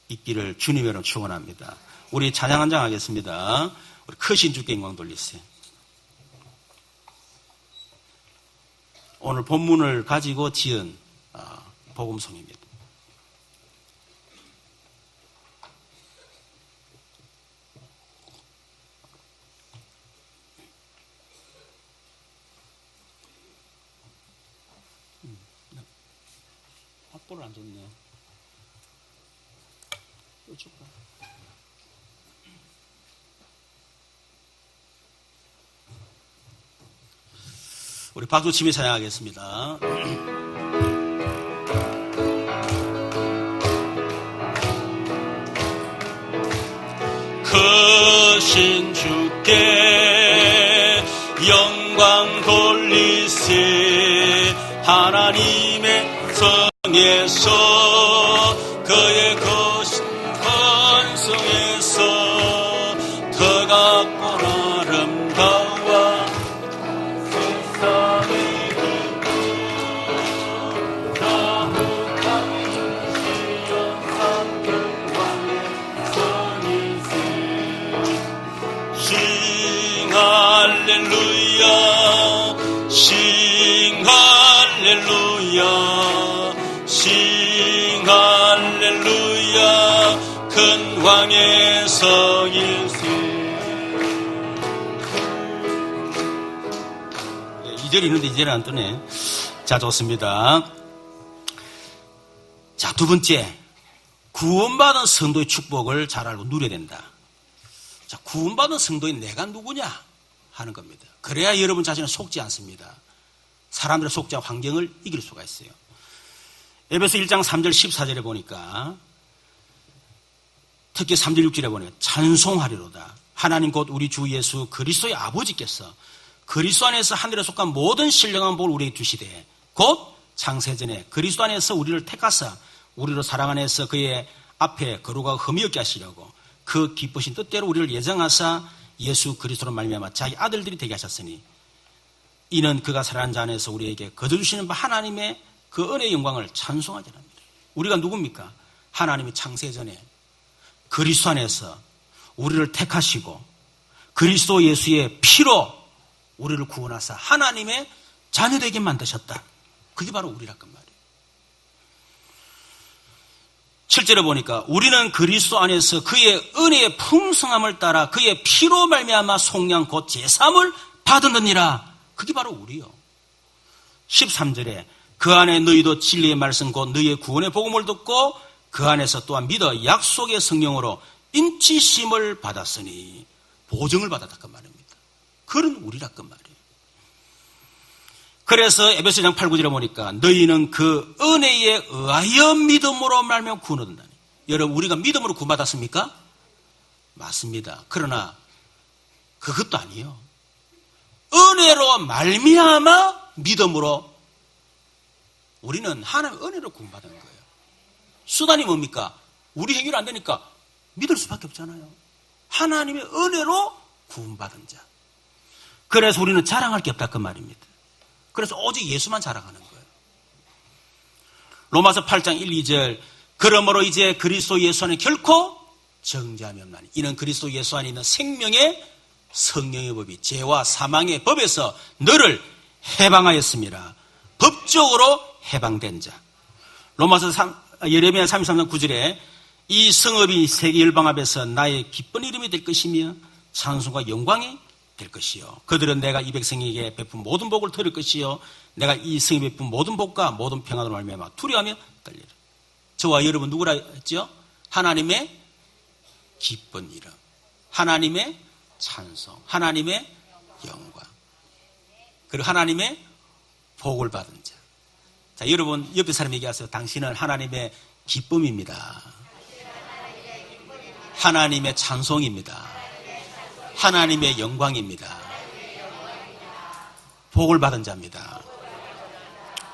있기를 주님으로 축원합니다. 우리 찬양 한 장 하겠습니다. 우리 크신 주께 영광 돌리세요. 오늘 본문을 가지고 지은 복음송입니다. 족보를 안 줬네. 또 족보. 우리 박수 치며 찬양하겠습니다. 크신 주께 영광 돌리세. 하나님의 성에서 그의 거신 권성에서 더 같고 아름다워 세상의 기쁨 자욱한 시연산 영광의 성이세. 싱 할렐루야 싱 할렐루야 싱 할렐루야 큰 왕의 성일세. 2절이 있는데 2절이 안 뜨네. 자, 좋습니다. 자, 두 번째, 구원받은 성도의 축복을 잘 알고 누려야 된다. 자, 구원받은 성도인 내가 누구냐 하는 겁니다. 그래야 여러분 자신은 속지 않습니다. 사람들의 속지 않은 환경을 이길 수가 있어요. 에베소 1장 3절 14절에 보니까 특히 3절 6절에 보니까 찬송하리로다. 하나님 곧 우리 주 예수 그리스도의 아버지께서 그리스도 안에서 하늘에 속한 모든 신령한 복을 우리에게 주시되 곧 창세전에 그리스도 안에서 우리를 택하사 우리로 사랑 안에서 그의 앞에 거룩하고 흠이 없게 하시려고 그 기쁘신 뜻대로 우리를 예정하사 예수 그리스도로 말미암아 자기 아들들이 되게 하셨으니 이는 그가 살아난 자 안에서 우리에게 거저주시는 바 하나님의 그 은혜의 영광을 찬송하자 합니다. 우리가 누굽니까? 하나님이 창세전에 그리스도 안에서 우리를 택하시고 그리스도 예수의 피로 우리를 구원하사 하나님의 자녀되게 만드셨다. 그게 바로 우리라건 말이에요. 7절에 보니까 우리는 그리스도 안에서 그의 은혜의 풍성함을 따라 그의 피로 말미암아 속량 곧 제사함을 받았느니라. 그게 바로 우리요. 13절에 그 안에 너희도 진리의 말씀 곧 너희의 구원의 복음을 듣고 그 안에서 또한 믿어 약속의 성령으로 인치심을 받았으니 보증을 받았다그 말입니다. 그런 우리라건 말이에요. 그래서 에베소서 8, 9절에 보니까 너희는 그 은혜에 의하여 믿음으로 말미암아 구원을 얻는다니. 여러분 우리가 믿음으로 구원받았습니까? 맞습니다. 그러나 그것도 아니에요. 은혜로 말미암아 믿음으로 우리는 하나님의 은혜로 구원받은 거예요. 수단이 뭡니까? 우리 행위로 안 되니까 믿을 수밖에 없잖아요. 하나님의 은혜로 구원받은 자. 그래서 우리는 자랑할 게 없다 그 말입니다. 그래서 오직 예수만 자랑하는 거예요. 로마서 8장 1, 2절 그러므로 이제 그리스도 예수 안에 결코 정죄함이 없나니 이는 그리스도 예수 안에 있는 생명의 성령의 법이 죄와 사망의 법에서 너를 해방하였습니다. 법적으로 해방된 자. 로마서 예레미야 33장 9절에 이 성읍이 세계 열방 앞에서 나의 기쁜 이름이 될 것이며 찬송과 영광이 될 것이요. 그들은 내가 이 백성에게 베푼 모든 복을 들을 것이요. 내가 이 성에 베푼 모든 복과 모든 평안으로 말미암아 두려워하며 떨리라. 저와 여러분 누구라 했죠? 하나님의 기쁜 이름, 하나님의 찬송, 하나님의 영광, 그리고 하나님의 복을 받은 자. 자, 여러분 옆에 사람 얘기하세요. 당신은 하나님의 기쁨입니다. 하나님의 찬송입니다. 하나님의 영광입니다. 복을 받은 자입니다.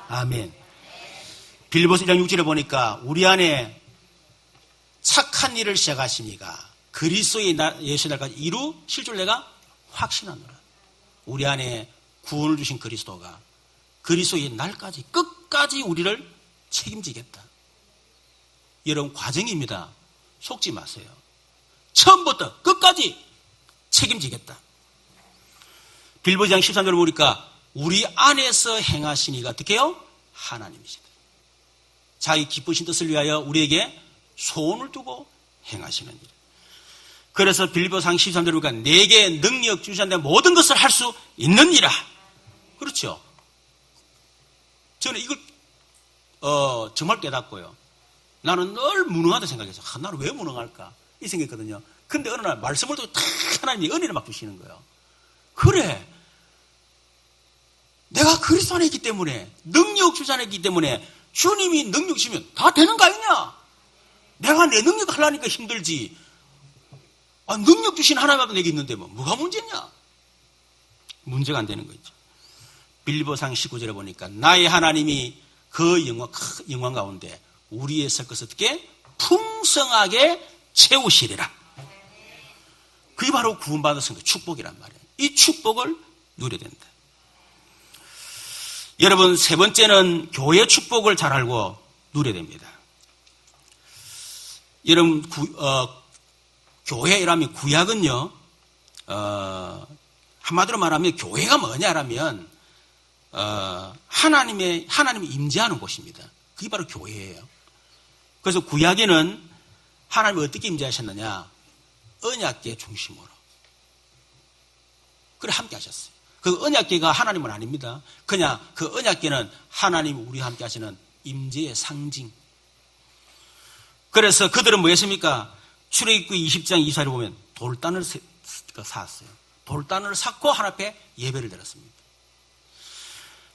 아멘. 빌보서 1장 6절에 보니까 우리 안에 착한 일을 시작하시니가 그리스도의 예수의 날까지 이루실 줄 내가 확신하노라. 우리 안에 구원을 주신 그리스도가 그리스도의 날까지 끝까지 우리를 책임지겠다. 여러분 과정입니다. 속지 마세요. 처음부터 끝까지 책임지겠다. 빌보서 2장 13절을 보니까 우리 안에서 행하시니가 어떻게 해요? 하나님이시다. 자기 기쁘신 뜻을 위하여 우리에게 소원을 두고 행하시는 일. 그래서 빌보서 13절을 보니까 내게 능력 주시는데 모든 것을 할 수 있느니라. 그렇죠. 저는 이걸 정말 깨닫고요. 나는 늘 무능하다 생각했어요. 나는 왜 무능할까? 이 생각했거든요. 근데 어느 날 말씀을 듣고 탁 하나님이 은혜를 막 주시는 거예요. 그래. 내가 그리스도 안에 있기 때문에, 능력 주시 안에 있기 때문에 주님이 능력 주시면 다 되는 거 아니냐? 내가 내 능력 하려니까 힘들지. 능력 주신 하나님도 내게 있는데 뭐가 문제냐? 문제가 안 되는 거죠. 빌립보상 19절에 보니까 나의 하나님이 그 영광 가운데 우리의 설 것을 어떻게 풍성하게 채우시리라. 그게 바로 구원받은 성도 축복이란 말이에요. 이 축복을 누려야 된다. 여러분, 세 번째는 교회 축복을 잘 알고 누려야 됩니다. 여러분, 교회라면 구약은요, 한마디로 말하면 교회가 뭐냐라면, 하나님이 임재하는 곳입니다. 그게 바로 교회예요. 그래서 구약에는 하나님이 어떻게 임재하셨느냐? 언약궤 중심으로. 그래, 함께 하셨어요. 그 언약궤가 하나님은 아닙니다. 그냥 그 언약궤는 하나님이 우리와 함께 하시는 임재의 상징. 그래서 그들은 뭐 했습니까? 출애굽기 20장 24절에 보면 돌단을 쌓았어요. 돌단을 쌓고 하나님 앞에 예배를 드렸습니다.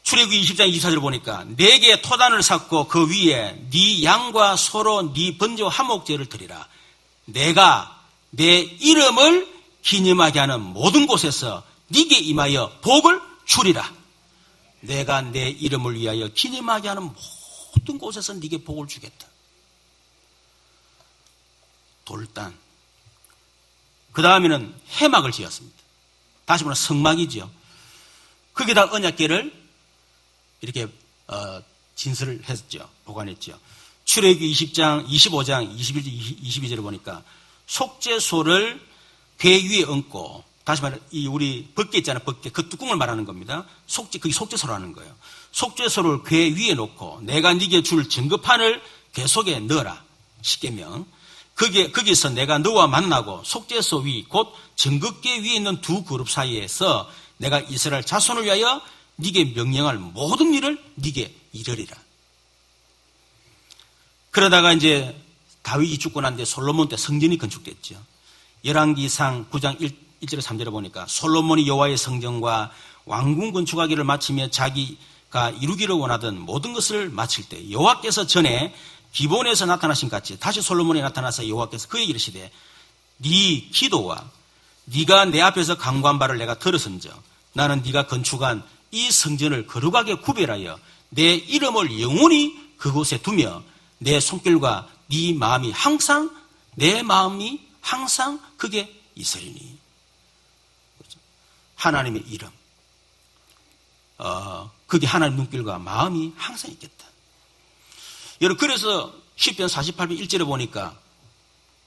출애굽기 20장 24절을 보니까 네개 토단을 쌓고 그 위에 네 양과 소로 네 번제와 화목제를 드리라. 내가 내 이름을 기념하게 하는 모든 곳에서 네게 임하여 복을 주리라. 내가 내 이름을 위하여 기념하게 하는 모든 곳에서 네게 복을 주겠다. 돌단. 그 다음에는 해막을 지었습니다. 다시 말하면 성막이죠. 거기다 언약궤를 이렇게 진설을 했죠. 보관했죠. 출애굽기 20장, 25장, 21절, 22절을 보니까 속죄소를 궤 위에 얹고, 다시 말해 이 우리 벗개 있잖아요. 벗개. 그 뚜껑을 말하는 겁니다. 그게 속죄소라는 거예요. 속죄소를 궤 위에 놓고 내가 네게 줄 증거판을 궤 속에 넣어라. 십계명. 거기서 내가 너와 만나고 속죄소 위 곧 증거궤 위에 있는 두 그룹 사이에서 내가 이스라엘 자손을 위하여 네게 명령할 모든 일을 네게 이르리라. 그러다가 이제 다윗이 죽고 난 뒤에 솔로몬 때 성전이 건축됐죠. 열왕기상 9장 1절에 3절에 보니까 솔로몬이 여호와의 성전과 왕궁 건축하기를 마치며 자기가 이루기를 원하던 모든 것을 마칠 때 여호와께서 전에 기본에서 나타나신 같이 다시 솔로몬이 나타나서 여호와께서 그에게 이르시되 네 기도와 네가 내 앞에서 간구한 바를 내가 들었은즉 나는 네가 건축한 이 성전을 거룩하게 구별하여 내 이름을 영원히 그곳에 두며 내 손길과 네 마음이 항상 내 마음이 항상 그게 있으리니. 하나님의 이름, 그게 하나님 눈길과 마음이 항상 있겠다. 여러분, 그래서 시편 48편 1절에 보니까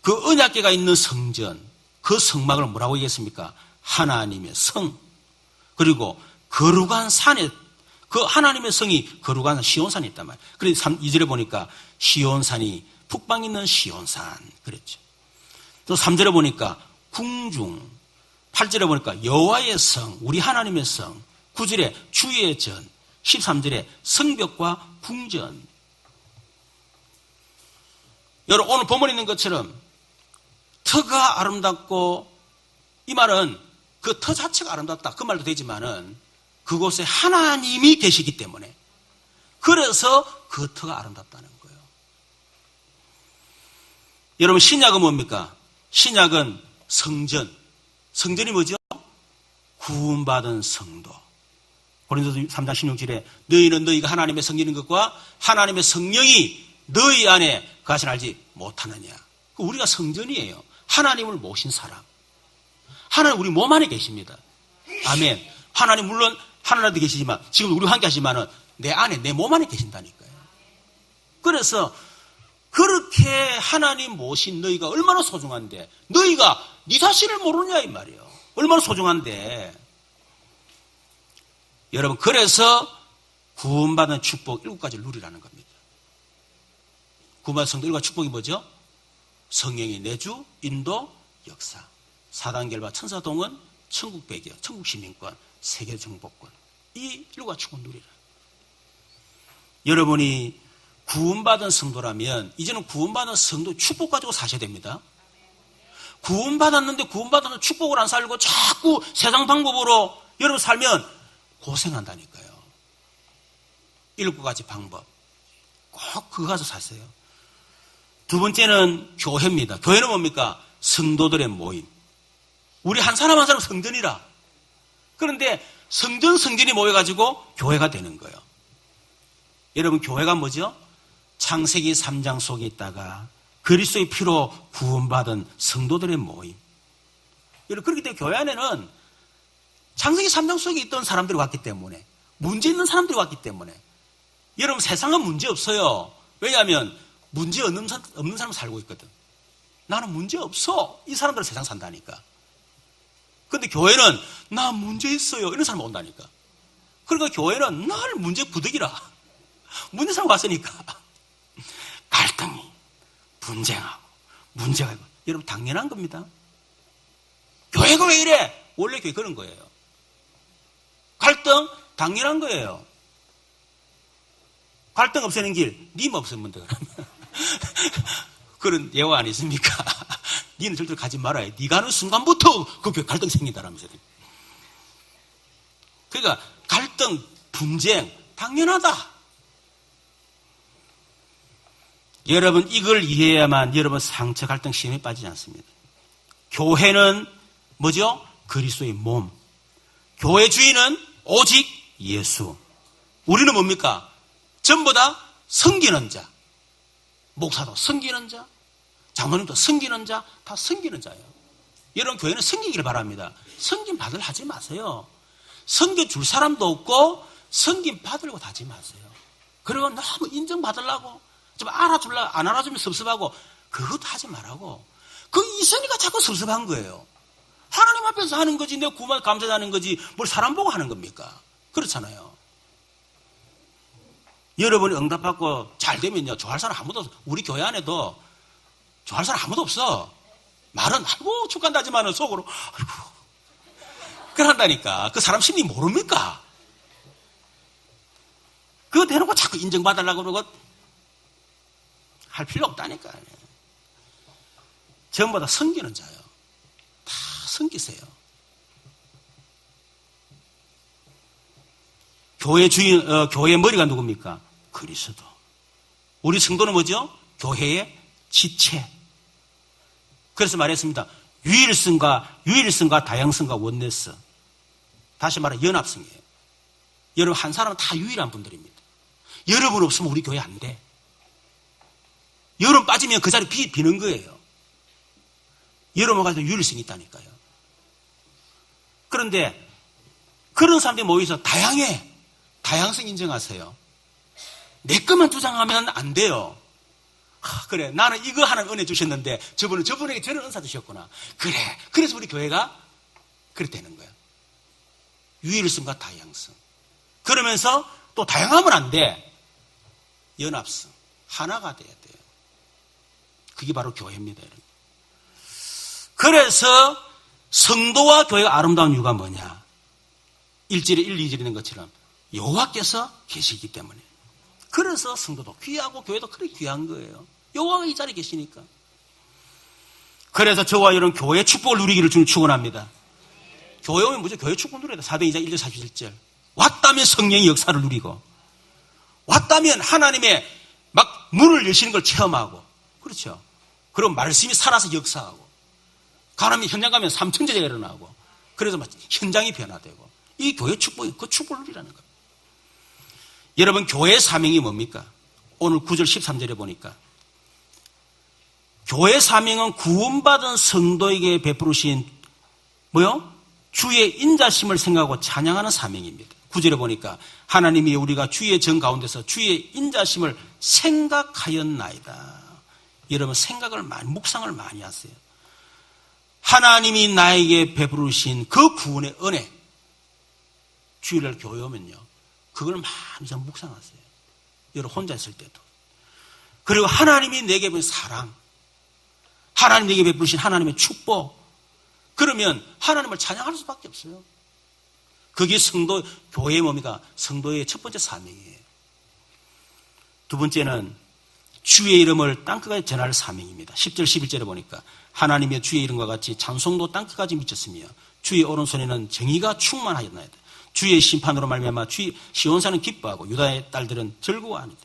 그 언약궤가 있는 성전, 그 성막을 뭐라고 얘기했습니까? 하나님의 성. 그리고 거룩한 산에, 그 하나님의 성이 거룩한 시온산에 있단 말이에요. 그래서 2절에 보니까 시온산이 북방 있는 시온산 그랬죠. 또 3절에 보니까 궁중, 8절에 보니까 여호와의 성, 우리 하나님의 성, 9절에 주의 전, 13절에 성벽과 궁전. 여러분, 오늘 본문에 있는 것처럼 터가 아름답고, 이 말은 그 터 자체가 아름답다 그 말도 되지만은 그곳에 하나님이 계시기 때문에, 그래서 그 터가 아름답다는 거예요. 여러분, 신약은 뭡니까? 신약은 성전. 성전이 뭐죠? 구원받은 성도. 고린도서 3장 16절에 너희는 너희가 하나님의 성전인 것과 하나님의 성령이 너희 안에 그것을 알지 못하느냐. 우리가 성전이에요. 하나님을 모신 사람. 하나님 우리 몸 안에 계십니다. 아멘. 하나님 물론 하늘나라도 계시지만 지금 우리와 함께 하시지만은 내 안에 내 몸 안에 계신다니까요. 그래서 그렇게 하나님 모신 너희가 얼마나 소중한데, 너희가 네 자신을 모르냐 이 말이에요. 얼마나 소중한데. 여러분, 그래서 구원받은 축복 7가지를 누리라는 겁니다. 구원받은 성도 7가지 축복이 뭐죠? 성령의 내주, 인도, 역사, 사단결과 천사동은, 천국 배경, 천국 시민권, 세계 정복권. 이 7가지 축복 누리라. 여러분이 구원받은 성도라면 이제는 구원받은 성도 축복 가지고 사셔야 됩니다. 구원받았는데 구원받은 축복을 안 살고 자꾸 세상 방법으로 여러분 살면 고생한다니까요. 7가지 방법. 꼭 그거 가서 사세요. 두 번째는 교회입니다. 교회는 뭡니까? 성도들의 모임. 우리 한 사람 한 사람 성전이라. 그런데 성전이 모여가지고 교회가 되는 거예요. 여러분 교회가 뭐죠? 창세기 3장 속에 있다가 그리스도의 피로 구원받은 성도들의 모임. 여러분 그렇기 때문에 교회 안에는 창세기 3장 속에 있던 사람들이 왔기 때문에 문제 있는 사람들이 왔기 때문에 여러분 세상은 문제 없어요. 왜냐하면 문제 없는 사람 살고 있거든. 나는 문제 없어. 이 사람들은 세상 산다니까. 근데 교회는 나 문제 있어요. 이런 사람 온다니까. 그러니까 교회는 날 문제 부득이라. 문제 사람 왔으니까. 갈등이, 분쟁하고, 문제가 있고. 여러분 당연한 겁니다. 교회가 왜 이래? 원래 교회 그런 거예요. 갈등 당연한 거예요. 갈등 없애는 길, 님 없으면 돼. 그런 예화 아니십니까? 니는 절대로 가지 말아요. 니 가는 순간부터 그 교회 갈등 생긴다라면서요. 그러니까 갈등, 분쟁 당연하다. 여러분 이걸 이해해야만 여러분 상처, 갈등, 시험에 빠지지 않습니다. 교회는 뭐죠? 그리스도의 몸. 교회 주인은 오직 예수. 우리는 뭡니까? 전부 다 섬기는 자. 목사도 섬기는 자, 장로님도 섬기는 자, 다 섬기는 자예요. 여러분 교회는 섬기기를 바랍니다. 섬김 받으려 하지 마세요. 섬겨줄 사람도 없고 섬김 받으려고 하지 마세요. 그리고 너무 인정받으려고 좀 알아주려고 안 알아주면 섭섭하고 그것도 하지 말라고. 그 이선이가 자꾸 섭섭한 거예요. 하나님 앞에서 하는 거지 내가 구만 감사하는 거지 뭘 사람 보고 하는 겁니까? 그렇잖아요. 여러분이 응답받고 잘 되면요 좋아할 사람 아무도 없어. 우리 교회 안에도 좋아할 사람 아무도 없어. 말은 아이고 축한다지만은 속으로 아이고 그런다니까. 그 사람 심리 모릅니까? 그거 대놓고 자꾸 인정받으려고 그러고 할 필요 없다니까. 전부 다 섬기는 자예요. 다 섬기세요. 교회 주인, 교회의 머리가 누굽니까? 그리스도. 우리 성도는 뭐죠? 교회의 지체. 그래서 말했습니다. 유일성과 다양성과 원네스. 다시 말해 연합성이에요. 여러분 한 사람은 다 유일한 분들입니다. 여러분 없으면 우리 교회 안 돼. 여러분 빠지면 그 자리 비는 거예요. 여러분 가지고 유일성이 있다니까요. 그런데 그런 사람들이 모여서 다양해. 다양성 인정하세요. 내 것만 주장하면 안 돼요. 그래 나는 이거 하나는 은혜 주셨는데 저분에게 저런 은사 주셨구나. 그래 그래서 우리 교회가 그렇다는 거야. 유일성과 다양성. 그러면서 또 다양하면 안 돼. 연합성. 하나가 돼야 돼요. 그게 바로 교회입니다. 여러분. 그래서 성도와 교회가 아름다운 이유가 뭐냐. 1절에 1, 2절에 있는 것처럼 여호와께서 계시기 때문에. 그래서 성도도 귀하고 교회도 그렇게 귀한 거예요. 여호와가 이 자리에 계시니까. 그래서 저와 여러분 교회 축복을 누리기를 주님 축원합니다. 교회 오면 무조건 교회 축복 누려야 돼. 사도행전 1절 41절. 왔다면 성령의 역사를 누리고 왔다면 하나님의 막 문을 여시는 걸 체험하고 그렇죠. 그럼 말씀이 살아서 역사하고 가나면 현장 가면 삼천제자가 일어나고 그래서 막 현장이 변화되고 이 교회 축복이 그 축복을 누리라는 거예요. 여러분 교회의 사명이 뭡니까? 오늘 9절 13절에 보니까 교회의 사명은 구원받은 성도에게 베푸르신 뭐요? 주의 인자심을 생각하고 찬양하는 사명입니다. 9절에 보니까 하나님이 우리가 주의 정 가운데서 주의 인자심을 생각하였나이다. 여러분 생각을 묵상을 많이 하세요. 하나님이 나에게 베푸르신 그 구원의 은혜 주일날 교회 오면요 그걸 많이 좀 묵상하세요. 여러분 혼자 있을 때도. 그리고 하나님이 내게 베푸신 사랑, 하나님 내게 베푸신 하나님의 축복. 그러면 하나님을 찬양할 수밖에 없어요. 그게 성도 교회의 뭡니까? 성도의 첫 번째 사명이에요. 두 번째는 주의 이름을 땅끝까지 전할 사명입니다. 10절 11절에 보니까 하나님의 주의 이름과 같이 찬송도 땅끝까지 미쳤으며 주의 오른손에는 정의가 충만하였나이다. 주의 심판으로 말미암아 주의 시온산은 기뻐하고 유다의 딸들은 즐거워하니다.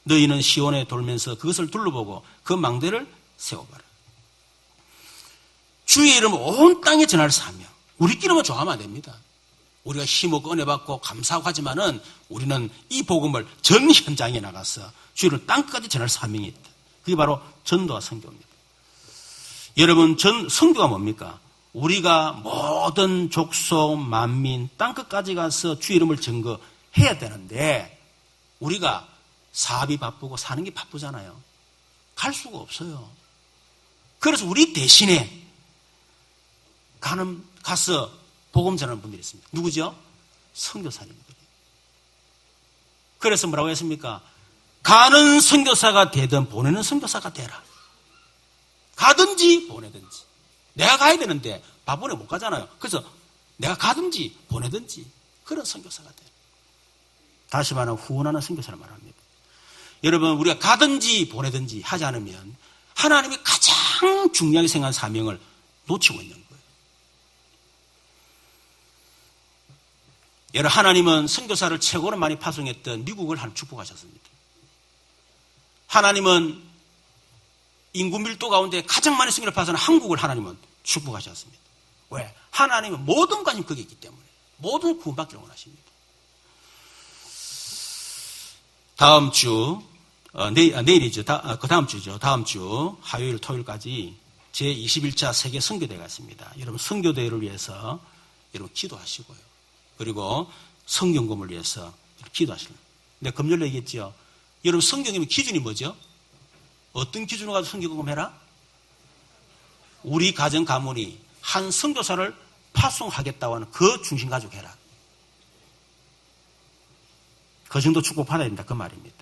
너희는 시온에 돌면서 그것을 둘러보고 그 망대를 세워봐라. 주의 이름을 온 땅에 전할 사명. 우리끼리만 좋아하면 안 됩니다. 우리가 힘없고 은혜 받고 감사하고 하지만은 우리는 이 복음을 전 현장에 나가서 주의 이름을 땅끝까지 전할 사명이 있다. 그게 바로 전도와 선교입니다. 여러분, 선교가 뭡니까? 우리가 모든 족속, 만민, 땅끝까지 가서 주의 이름을 증거해야 되는데 우리가 사업이 바쁘고 사는 게 바쁘잖아요. 갈 수가 없어요. 그래서 우리 대신에 가서 복음 전하는 분들이 있습니다. 누구죠? 선교사님들이. 그래서 뭐라고 했습니까? 가는 선교사가 되든 보내는 선교사가 되라. 가든지 보내든지. 내가 가야 되는데 바보네 못 가잖아요. 그래서 내가 가든지 보내든지 그런 선교사가 돼요. 다시 말하면 후원하는 선교사를 말합니다. 여러분, 우리가 가든지 보내든지 하지 않으면 하나님이 가장 중요하게 생각한 사명을 놓치고 있는 거예요. 여러분, 하나님은 선교사를 최고로 많이 파송했던 미국을 축복하셨습니다. 하나님은 인구 밀도 가운데 가장 많이 선교를 파송한 한국을 하나님은 축복하셨습니다. 왜? 하나님은 모든 관심 거기에 있기 때문에 모든 구원받기를 원하십니다. 다음 주 내일이죠. 그 다음 주죠. 다음 주 화요일 토요일까지 제21차 세계 선교대회가 있습니다. 여러분, 선교대회를 위해서 여러분 기도하시고요. 그리고 성경검을 위해서 기도하시는. 내가 금요일에 얘기했죠. 여러분, 성경의 기준이 뭐죠? 어떤 기준으로 가서 성경검 해라? 우리 가정 가문이 한 선교사를 파송하겠다고 하는 그 중심 가지고 해라. 그 정도 축복받아야 된다. 그 말입니다.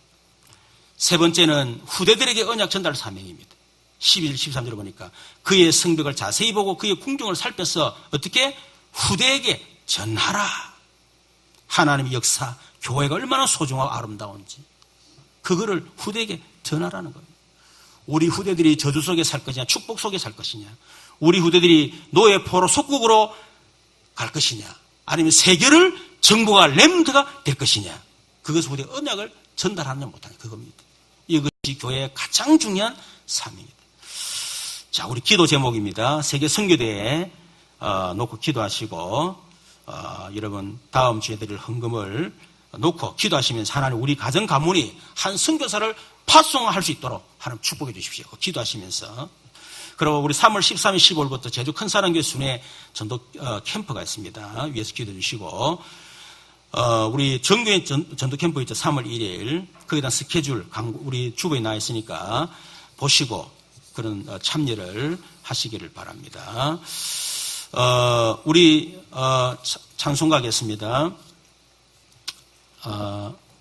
세 번째는 후대들에게 언약 전달 사명입니다. 12절, 13절을 보니까 그의 성벽을 자세히 보고 그의 궁중을 살펴서 어떻게 후대에게 전하라. 하나님의 역사, 교회가 얼마나 소중하고 아름다운지 그거를 후대에게 전하라는 겁니다. 우리 후대들이 저주 속에 살 것이냐 축복 속에 살 것이냐, 우리 후대들이 노예포로 속국으로 갈 것이냐, 아니면 세계를 정복할 렘드가 될 것이냐, 그것을 후대 언약을 전달하느냐 못하냐, 그겁니다. 이것이 교회의 가장 중요한 사명입니다. 자, 우리 기도 제목입니다. 세계 선교대회에 놓고 기도하시고 여러분 다음 주에 드릴 헌금을 놓고 기도하시면서 하나님 우리 가정 가문이 한 선교사를 파송할 수 있도록 하나님 축복해 주십시오. 기도하시면서. 그리고 우리 3월 13일 15일부터 제주 큰사랑교회 순회 전도 캠프가 있습니다. 위에서 기도해 주시고 우리 정교회 전도 캠프 있죠. 3월 1일 거기에 대한 스케줄 우리 주보에 나와 있으니까 보시고 그런 참여를 하시기를 바랍니다. 우리 찬송 가겠습니다.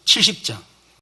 70장